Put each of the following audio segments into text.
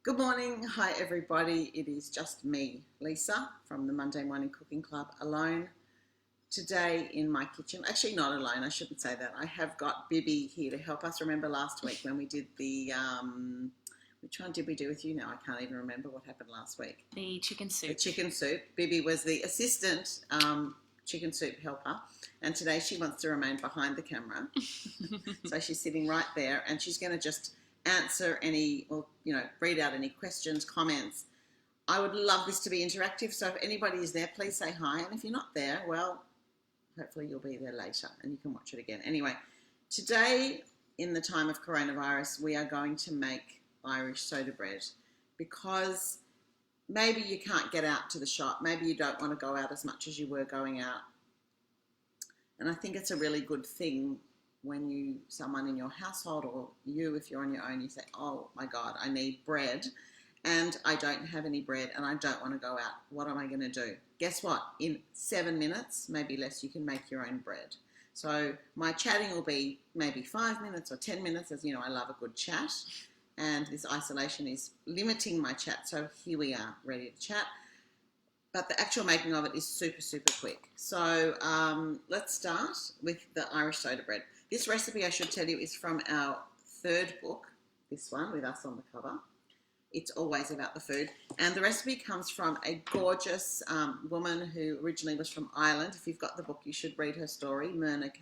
Good morning. Hi, everybody. It is just me, Lisa, from the Monday Morning Cooking Club, alone today in my kitchen. Actually, not alone. I shouldn't say that. I have got Bibi here to help us. Remember last week when we did which one did we do with you now? I can't even remember what happened last week. The chicken soup. The chicken soup. Bibi was the assistant chicken soup helper, and today she wants to remain behind the camera. So she's sitting right there, and she's going to just answer any, or read out any questions, comments. I would love this to be interactive, so if anybody is there, please say hi, and if you're not there, well, hopefully you'll be there later and you can watch it again. Anyway, today, in the time of coronavirus, we are going to make Irish soda bread, because maybe you can't get out to the shop, maybe you don't want to go out as much as you were going out, and I think it's a really good thing when someone in your household, or you, if you're on your own, you say, oh my God, I need bread and I don't have any bread and I don't want to go out. What am I going to do? Guess what? In 7 minutes, maybe less, you can make your own bread. So my chatting will be maybe 5 minutes or 10 minutes. As you know, I love a good chat, and this isolation is limiting my chat. So here we are, ready to chat. But the actual making of it is super, super quick. So let's start with the Irish soda bread. This recipe, I should tell you, is from our third book, this one with us on the cover. It's always about the food. And the recipe comes from a gorgeous woman who originally was from Ireland. If you've got the book, you should read her story, Myrna.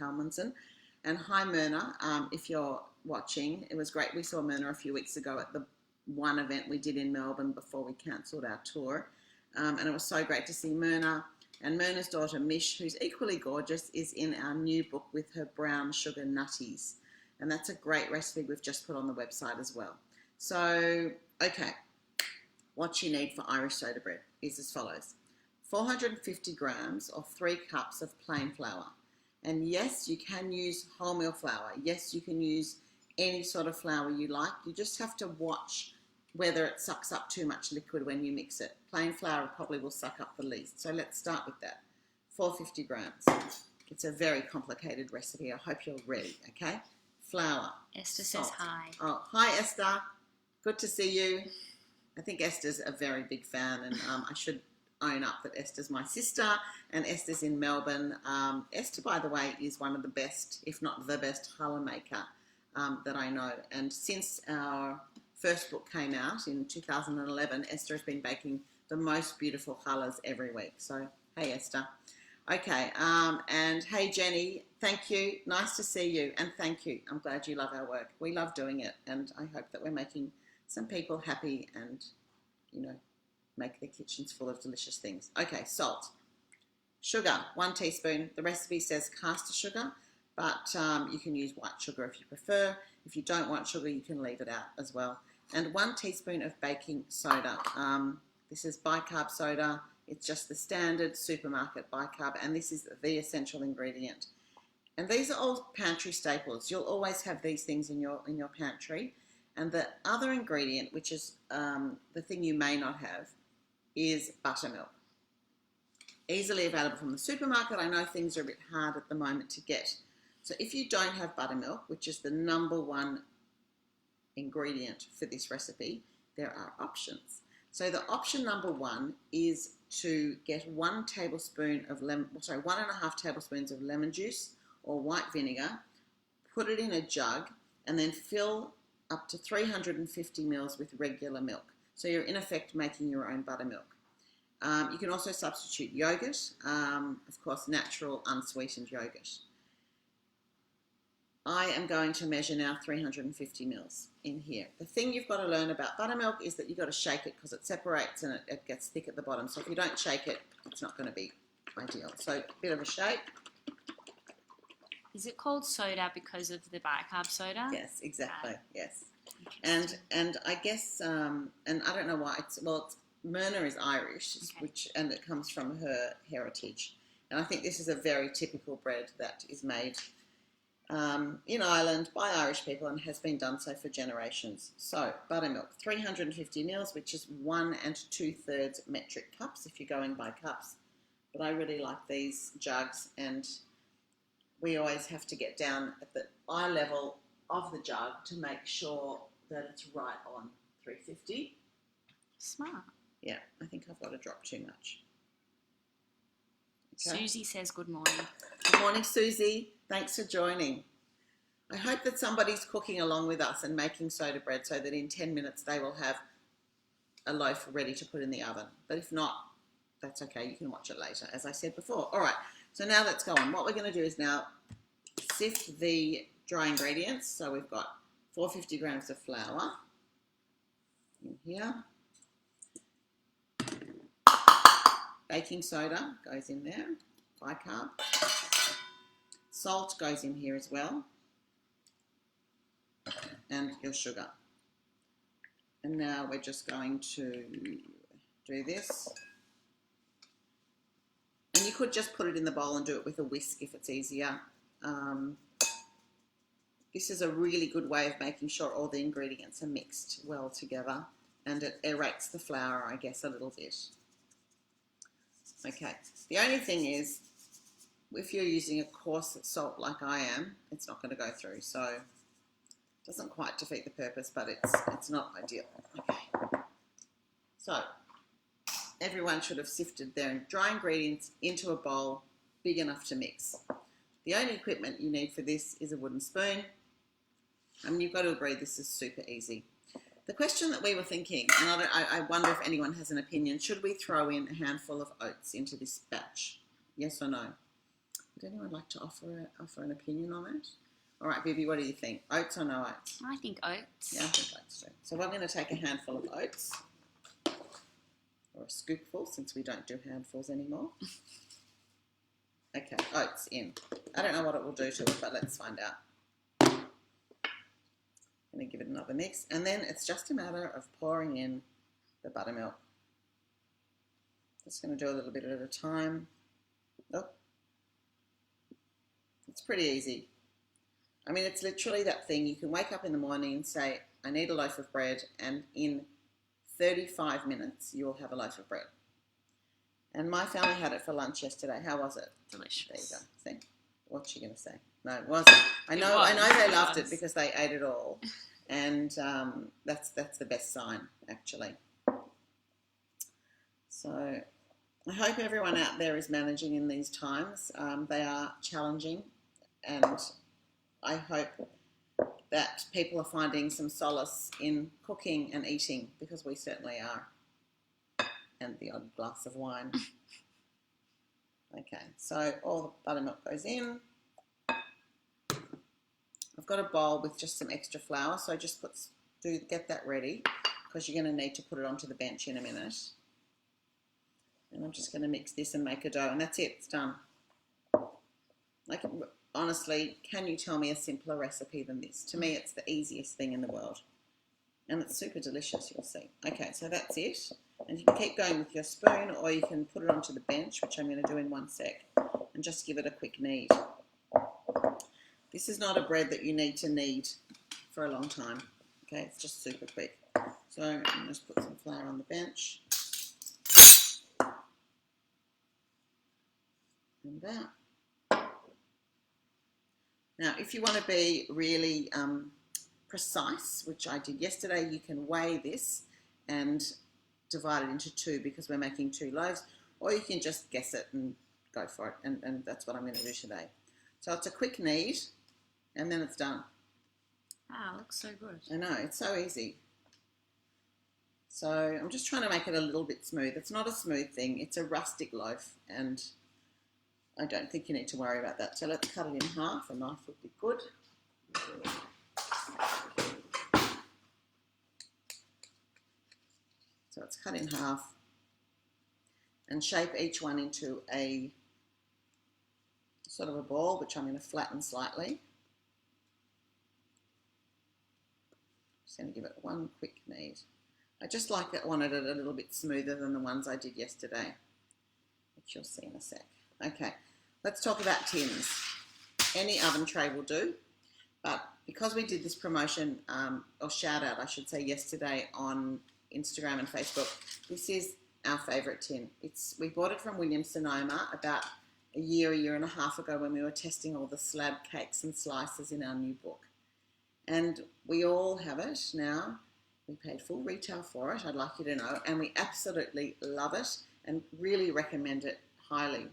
And hi, Myrna, if you're watching. It was great. We saw Myrna a few weeks ago at the one event we did in Melbourne before we cancelled our tour. And it was so great to see Myrna. And Myrna's daughter, Mish, who's equally gorgeous, is in our new book with her brown sugar nutties. And that's a great recipe we've just put on the website as well. So, okay, what you need for Irish soda bread is as follows. 450 grams or 3 cups of plain flour. And yes, you can use wholemeal flour. Yes, you can use any sort of flour you like. You just have to watch whether it sucks up too much liquid when you mix it. Plain flour probably will suck up the least. So let's start with that. 450 grams. It's a very complicated recipe. I hope you're ready, okay? Flour. Esther salt. says hi. Oh, hi Esther. Good to see you. I think Esther's a very big fan, and I should own up that Esther's my sister, and Esther's in Melbourne. Esther, by the way, is one of the best, if not the best, challah maker that I know. And since our first book came out in 2011, Esther has been baking the most beautiful challahs every week. So, hey Esther. Okay, and hey Jenny, thank you. Nice to see you, and thank you. I'm glad you love our work. We love doing it, and I hope that we're making some people happy and, make their kitchens full of delicious things. Okay, salt. Sugar, 1 teaspoon. The recipe says caster sugar, but you can use white sugar if you prefer. If you don't want sugar, you can leave it out as well. And 1 teaspoon of baking soda. This is bicarb soda. It's just the standard supermarket bicarb, and this is the essential ingredient. And these are all pantry staples. You'll always have these things in your pantry. And the other ingredient, which is the thing you may not have, is buttermilk. Easily available from the supermarket. I know things are a bit hard at the moment to get. So if you don't have buttermilk, which is the number 1 ingredient for this recipe, there are options. So the option number 1 is to get 1 tablespoon of 1.5 tablespoons of lemon juice or white vinegar, put it in a jug, and then fill up to 350 mils with regular milk. So you're in effect making your own buttermilk. You can also substitute yogurt, of course, natural unsweetened yogurt. I am going to measure now 350 mils in here. The thing you've got to learn about buttermilk is that you've got to shake it, because it separates and it gets thick at the bottom. So if you don't shake it, it's not going to be ideal. So a bit of a shake. Is it called soda because of the bicarb soda? Yes, exactly. Yes. And I guess, and I don't know why, Myrna is Irish, Okay. and it comes from her heritage. And I think this is a very typical bread that is made in Ireland by Irish people and has been done so for generations. So buttermilk, 350 mils, which is 1 2/3 metric cups if you're going by cups. But I really like these jugs, and we always have to get down at the eye level of the jug to make sure that it's right on 350. Smart. Yeah, I think I've got to drop too much. Okay. Susie says good morning. Good morning, Susie. Thanks for joining. I hope that somebody's cooking along with us and making soda bread so that in 10 minutes they will have a loaf ready to put in the oven. But if not, that's okay. You can watch it later, as I said before. All right, so now let's go on. What we're going to do is now sift the dry ingredients. So we've got 450 grams of flour in here. Baking soda goes in there, bicarb. Salt goes in here as well. And your sugar. And now we're just going to do this. And you could just put it in the bowl and do it with a whisk if it's easier. This is a really good way of making sure all the ingredients are mixed well together, and it aerates the flour, I guess, a little bit. Okay, the only thing is, if you're using a coarse salt like I am, it's not going to go through, so it doesn't quite defeat the purpose, but it's not ideal. Okay, so everyone should have sifted their dry ingredients into a bowl big enough to mix. The only equipment you need for this is a wooden spoon. You've got to agree this is super easy. The question that we were thinking, and I wonder if anyone has an opinion, should we throw in a handful of oats into this batch? Yes or no? Would anyone like to offer an opinion on that? All right, Bibi, what do you think? Oats or no oats? I think oats. Yeah, I think oats too. So I'm going to take a handful of oats, or a scoopful, since we don't do handfuls anymore. Okay, oats in. I don't know what it will do to it, but let's find out. I'm going to give it another mix, and then it's just a matter of pouring in the buttermilk. Just going to do a little bit at a time. Oh, it's pretty easy. I mean, it's literally that thing. You can wake up in the morning and say, I need a loaf of bread, and in 35 minutes, you'll have a loaf of bread. And my family had it for lunch yesterday. How was it? Delicious. There you go. See? What's she going to say? No, it wasn't. I know they loved it because they ate it all. And that's the best sign, actually. So I hope everyone out there is managing in these times. They are challenging, and I hope that people are finding some solace in cooking and eating, because we certainly are. And the odd glass of wine. Okay, so all the buttermilk goes in. I've got a bowl with just some extra flour, so just get that ready, because you're going to need to put it onto the bench in a minute. And I'm just going to mix this and make a dough, and that's it, it's done. Like, honestly, can you tell me a simpler recipe than this? To me, it's the easiest thing in the world. And it's super delicious, you'll see. Okay, so that's it. And you can keep going with your spoon, or you can put it onto the bench, which I'm going to do in 1 sec, and just give it a quick knead. This is not a bread that you need to knead for a long time. Okay, it's just super quick. So I'm going to just put some flour on the bench. And that. Now, if you want to be really precise, which I did yesterday, you can weigh this and divide it into 2, because we're making 2 loaves, or you can just guess it and go for it, and that's what I'm going to do today. So it's a quick knead, and then it's done. Wow, looks so good. I know, it's so easy. So I'm just trying to make it a little bit smooth. It's not a smooth thing, it's a rustic loaf, and I don't think you need to worry about that. So let's cut it in half. A knife would be good. So it's cut in half, and shape each one into a sort of a ball, which I'm going to flatten slightly. Just going to give it one quick knead. I just wanted it a little bit smoother than the ones I did yesterday, which you'll see in a sec. Okay, let's talk about tins. Any oven tray will do, but because we did this promotion, or shout out, I should say, yesterday on Instagram and Facebook, this is our favourite tin. We bought it from Sonoma about a year and a half ago, when we were testing all the slab cakes and slices in our new book. And we all have it now. We paid full retail for it, I'd like you to know, and we absolutely love it and really recommend it highly.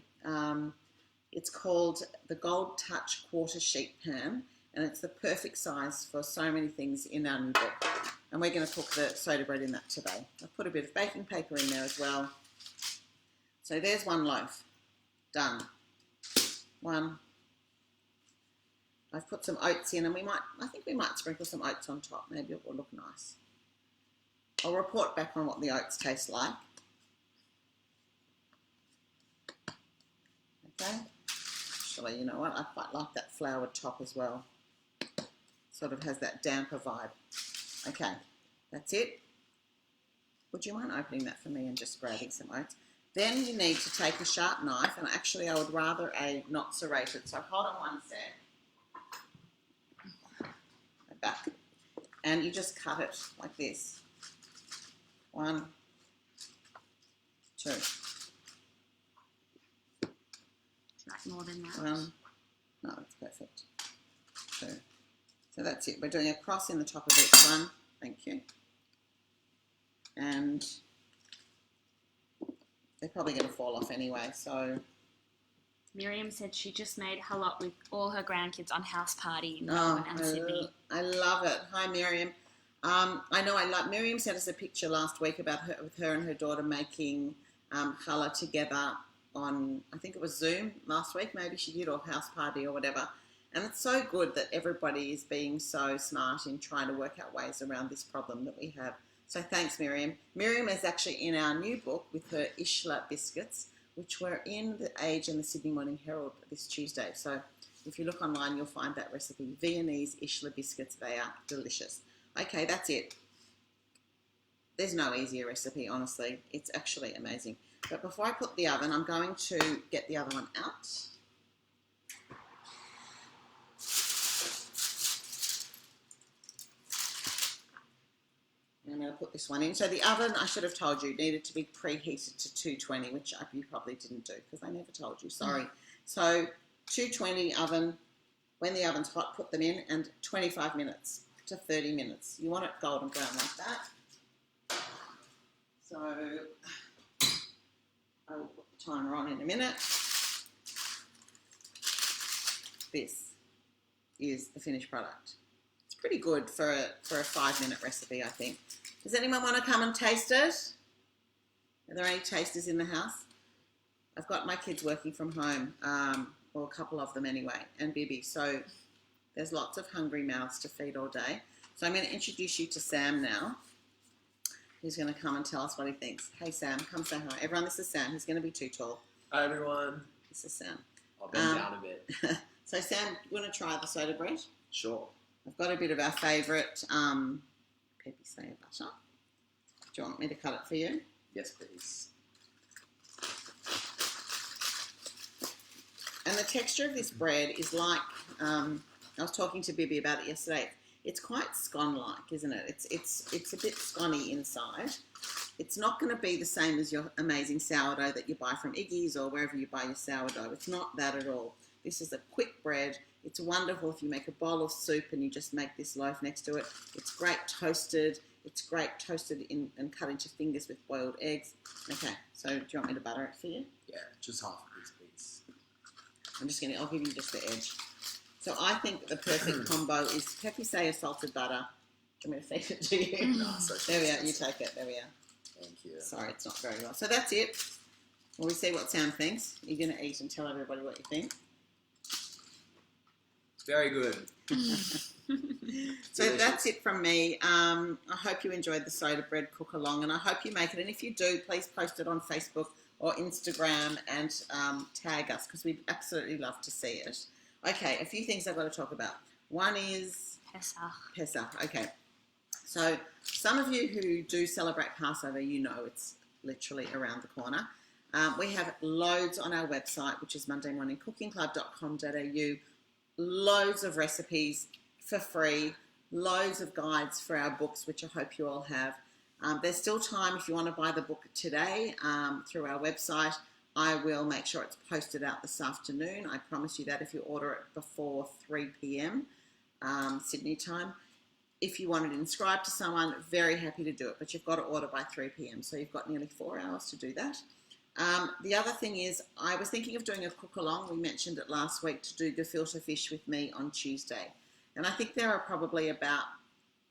It's called the Gold Touch Quarter Sheet Pan, and it's the perfect size for so many things in our new book. And we're going to cook the soda bread in that today. I've put a bit of baking paper in there as well. So there's one loaf. Done. One. I've put some oats in, and I think we might sprinkle some oats on top. Maybe it will look nice. I'll report back on what the oats taste like. Okay. Actually, you know what? I quite like that floured top as well. Sort of has that damper vibe. Okay, that's it. Would you mind opening that for me and just grabbing some oats? Then you need to take a sharp knife, and actually I would rather a not serrated, so hold on one sec. Like that. And you just cut it like this. 1, 2. Like more than that. 1. No, that's perfect. 2. So that's it. We're doing a cross in the top of each one. Thank you. And they're probably going to fall off anyway, so... Miriam said she just made halot with all her grandkids on house party in Melbourne and Sydney. I love it. Hi, Miriam. I know Miriam sent us a picture last week about her and her daughter making challah together on, I think it was Zoom last week, maybe she did, or house party or whatever. And it's so good that everybody is being so smart in trying to work out ways around this problem that we have. So thanks, Miriam. Miriam is actually in our new book with her Ishla biscuits, which were in the Age and the Sydney Morning Herald this Tuesday. So if you look online, you'll find that recipe. Viennese Ishla biscuits, they are delicious. Okay, that's it. There's no easier recipe, honestly. It's actually amazing. But before I put the oven, I'm going to get the other one out. And I'm going to put this one in. So the oven, I should have told you, needed to be preheated to 220, which you probably didn't do because I never told you. Sorry. So 220 oven. When the oven's hot, put them in, and 25 minutes to 30 minutes. You want it golden brown like that. So I will put the timer on in a minute. This is the finished product. It's pretty good for a 5-minute recipe, I think. Does anyone want to come and taste it? Are there any tasters in the house? I've got my kids working from home, or a couple of them anyway, and Bibi. So there's lots of hungry mouths to feed all day. So I'm going to introduce you to Sam now. He's going to come and tell us what he thinks. Hey, Sam, come say hi. Everyone, this is Sam. He's going to be too tall. Hi, everyone. This is Sam. I'll bend down a bit. So, Sam, you want to try the soda bread? Sure. I've got a bit of our favourite peppy butter. Do you want me to cut it for you? Yes, please. And the texture of this bread is like, I was talking to Bibi about it yesterday. It's quite scone-like, isn't it? It's a bit scone-y inside. It's not going to be the same as your amazing sourdough that you buy from Iggy's or wherever you buy your sourdough. It's not that at all. This is a quick bread. It's wonderful if you make a bowl of soup and you just make this loaf next to it. It's great toasted. It's great toasted in and cut into fingers with boiled eggs. Okay, so do you want me to butter it for you? Yeah, just half of this, please. I'll give you just the edge. So I think the perfect combo is pepe or salted butter. Do you want me to feed it to you? No, so There we are. You take it. There we are. Thank you. Sorry, it's not very well. So that's it. Well, we see what Sam thinks. You're going to eat and tell everybody what you think. It's very good. So that's it from me. I hope you enjoyed the soda bread cook along, and I hope you make it. And if you do, please post it on Facebook or Instagram and tag us because we'd absolutely love to see it. Okay, a few things I've got to talk about. One is Pesach. Okay. So some of you who do celebrate Passover, you know it's literally around the corner. We have loads on our website, which is mondaymorningcookingclub.com.au. Loads of recipes for free, loads of guides for our books, which I hope you all have. There's still time if you want to buy the book today through our website. I will make sure it's posted out this afternoon. I promise you that if you order it before 3 p.m. Sydney time. if you wanted to inscribe to someone, very happy to do it, but you've got to order by 3 p.m. So you've got nearly 4 hours to do that. The other thing is, I was thinking of doing a cook along. We mentioned it last week, to do gefilte fish with me on Tuesday. And I think there are probably about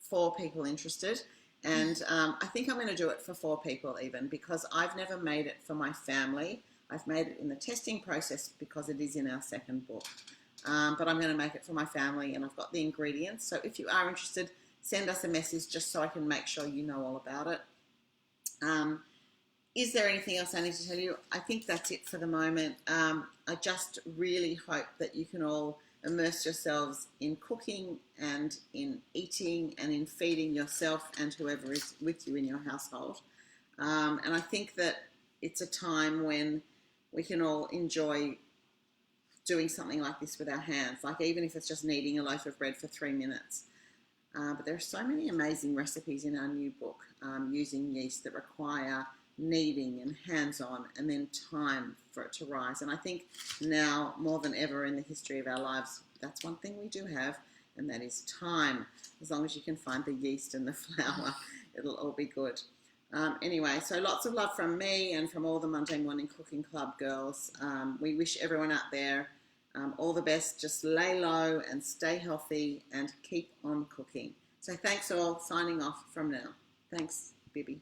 4 people interested. And I think I'm going to do it for 4 people even, because I've never made it for my family. I've made it in the testing process because it is in our second book. But I'm going to make it for my family, and I've got the ingredients. So if you are interested, send us a message just so I can make sure you know all about it. Is there anything else I need to tell you? I think that's it for the moment. I just really hope that you can all immerse yourselves in cooking and in eating and in feeding yourself and whoever is with you in your household. And I think that it's a time when we can all enjoy doing something like this with our hands, like even if it's just kneading a loaf of bread for 3 minutes. But there are so many amazing recipes in our new book using yeast that require kneading and hands-on and then time for it to rise. And I think now more than ever in the history of our lives, that's one thing we do have, and that is time. As long as you can find the yeast and the flour, it'll all be good. Anyway, so lots of love from me and from all the Monday Morning Cooking Club girls. We wish everyone out there all the best. Just lay low and stay healthy and keep on cooking. So thanks all. Signing off from now. Thanks, Bibi.